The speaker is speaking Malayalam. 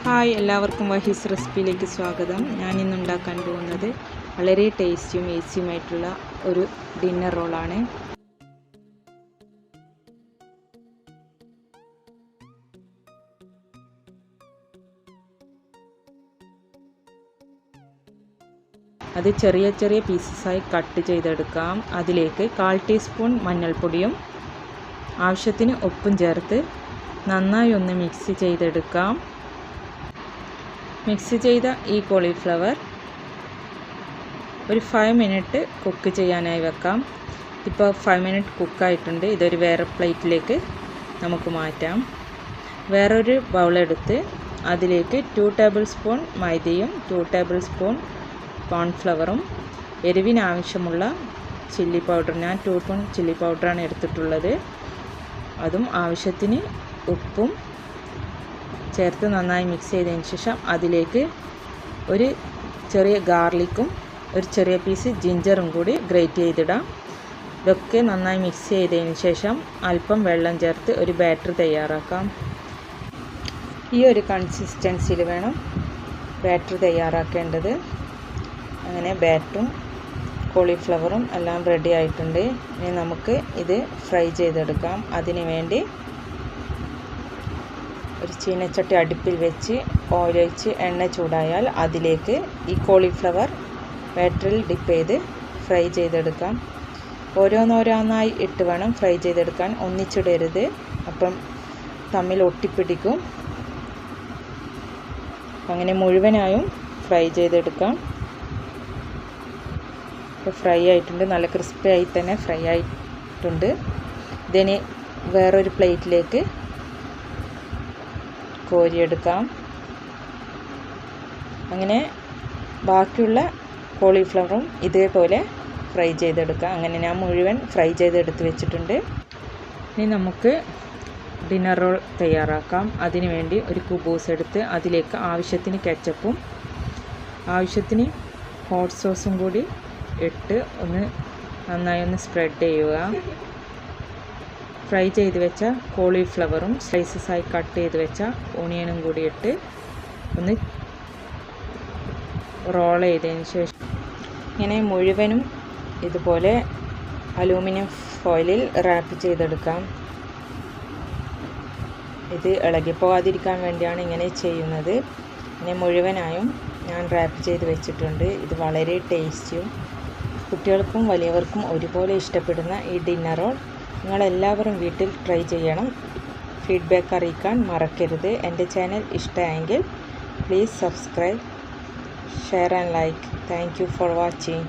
ഹായ്, എല്ലാവർക്കും വഹീസ് റെസിപ്പിയിലേക്ക് സ്വാഗതം. ഞാൻ ഇന്ന് ഉണ്ടാക്കാൻ പോകുന്നത് വളരെ ടേസ്റ്റിയും ഈസിയുമായിട്ടുള്ള ഒരു ഡിന്നർ റോളാണ്. അത് ചെറിയ ചെറിയ പീസസായി കട്ട് ചെയ്തെടുക്കാം. അതിലേക്ക് 1/4 ടീസ്പൂൺ മഞ്ഞൾപ്പൊടിയും ആവശ്യത്തിന് ഉപ്പും ചേർത്ത് നന്നായി ഒന്ന് മിക്സ് ചെയ്തെടുക്കാം. മിക്സ് ചെയ്ത ഈ കോളിഫ്ലവർ ഒരു 5 മിനിറ്റ് കുക്ക് ചെയ്യാനായി വെക്കാം. ഇപ്പോൾ 5 മിനിറ്റ് കുക്കായിട്ടുണ്ട്. ഇതൊരു വേറെ പ്ലേറ്റിലേക്ക് നമുക്ക് മാറ്റാം. വേറൊരു ബൗളെടുത്ത് അതിലേക്ക് 2 ടേബിൾ സ്പൂൺ മൈദയും 2 ടേബിൾ സ്പൂൺ കോൺഫ്ലവറും എരിവിനാവശ്യമുള്ള ചില്ലി പൗഡർ, ഞാൻ 2 സ്പൂൺ ചില്ലി പൗഡറാണ് എടുത്തിട്ടുള്ളത്, അതും ആവശ്യത്തിന് ഉപ്പും ചേർത്ത് നന്നായി മിക്സ് ചെയ്തതിന് ശേഷം അതിലേക്ക് ഒരു ചെറിയ ഗാർലിക്കും ഒരു ചെറിയ പീസ് ജിഞ്ചറും കൂടി ഗ്രേറ്റ് ചെയ്തിടാം. ഇതൊക്കെ നന്നായി മിക്സ് ചെയ്തതിന് ശേഷം അല്പം വെള്ളം ചേർത്ത് ഒരു ബാറ്റർ തയ്യാറാക്കാം. ഈ ഒരു കൺസിസ്റ്റൻസിയിൽ വേണം ബാറ്റർ തയ്യാറാക്കേണ്ടത്. അങ്ങനെ ബാറ്ററും കോളിഫ്ലവറും എല്ലാം റെഡി ആയിട്ടുണ്ട്. ഇനി നമുക്ക് ഇത് ഫ്രൈ ചെയ്തെടുക്കാം. അതിന് വേണ്ടി ഒരു ചീനച്ചട്ടി അടുപ്പിൽ വെച്ച് ഓയിൽ ഒഴിച്ച് എണ്ണ ചൂടായാൽ അതിലേക്ക് ഈ കോളിഫ്ലവർ ബാറ്ററിൽ ഡിപ്പ് ചെയ്ത് ഫ്രൈ ചെയ്തെടുക്കാം. ഓരോന്നോരോന്നായി ഇട്ട് വേണം ഫ്രൈ ചെയ്തെടുക്കാൻ, ഒന്നിച്ചിടരുത്, അപ്പം തമ്മിൽ ഒട്ടിപ്പിടിക്കും. അങ്ങനെ മുഴുവനായും ഫ്രൈ ചെയ്തെടുക്കാം. ഇപ്പോൾ ഫ്രൈ ആയിട്ടുണ്ട്, നല്ല ക്രിസ്പി ആയി തന്നെ ഫ്രൈ ആയിട്ടുണ്ട്. ഇതിന് വേറൊരു പ്ലേറ്റിലേക്ക് കോരിയെടുക്കാം. അങ്ങനെ ബാക്കിയുള്ള കോളിഫ്ലവറും ഇതേപോലെ ഫ്രൈ ചെയ്തെടുക്കാം. അങ്ങനെ ഞാൻ മുഴുവൻ ഫ്രൈ ചെയ്തെടുത്ത് വെച്ചിട്ടുണ്ട്. ഇനി നമുക്ക് ഡിന്നർ റോൾ തയ്യാറാക്കാം. അതിനു വേണ്ടി ഒരു കുബൂസ് എടുത്ത് അതിലേക്ക് ആവശ്യത്തിന് കെച്ചപ്പും ആവശ്യത്തിന് ഹോട്ട് സോസും കൂടി ഇട്ട് നന്നായി ഒന്ന് സ്പ്രെഡ് ചെയ്യുക. ഫ്രൈ ചെയ്ത് വെച്ച കോളിഫ്ലവറും സ്ലൈസസായി കട്ട് ചെയ്ത് വെച്ച ഓണിയനും കൂടി ഇട്ട് ഒന്ന് റോൾ ചെയ്തതിന് ശേഷം ഇങ്ങനെ മുഴുവനും ഇതുപോലെ അലൂമിനിയം ഫോയിലിൽ റാപ്പ് ചെയ്തെടുക്കാം. ഇത് ഇളകിപ്പോകാതിരിക്കാൻ വേണ്ടിയാണ് ഇങ്ങനെ ചെയ്യുന്നത്. ഇങ്ങനെ മുഴുവനായും ഞാൻ റാപ്പ് ചെയ്ത് വെച്ചിട്ടുണ്ട്. ഇത് വളരെ ടേസ്റ്റിയും കുട്ടികൾക്കും വലിയവർക്കും ഒരുപോലെ ഇഷ്ടപ്പെടുന്ന ഈ ഡിന്നർ റോൾ നിങ്ങളെല്ലാവരും വീട്ടിൽ ട്രൈ ചെയ്യണം. ഫീഡ്ബാക്ക് അറിയിക്കാൻ മറക്കരുത്. എൻ്റെ ചാനൽ ഇഷ്ടമായെങ്കിൽ please subscribe, share and like. Thank you for watching.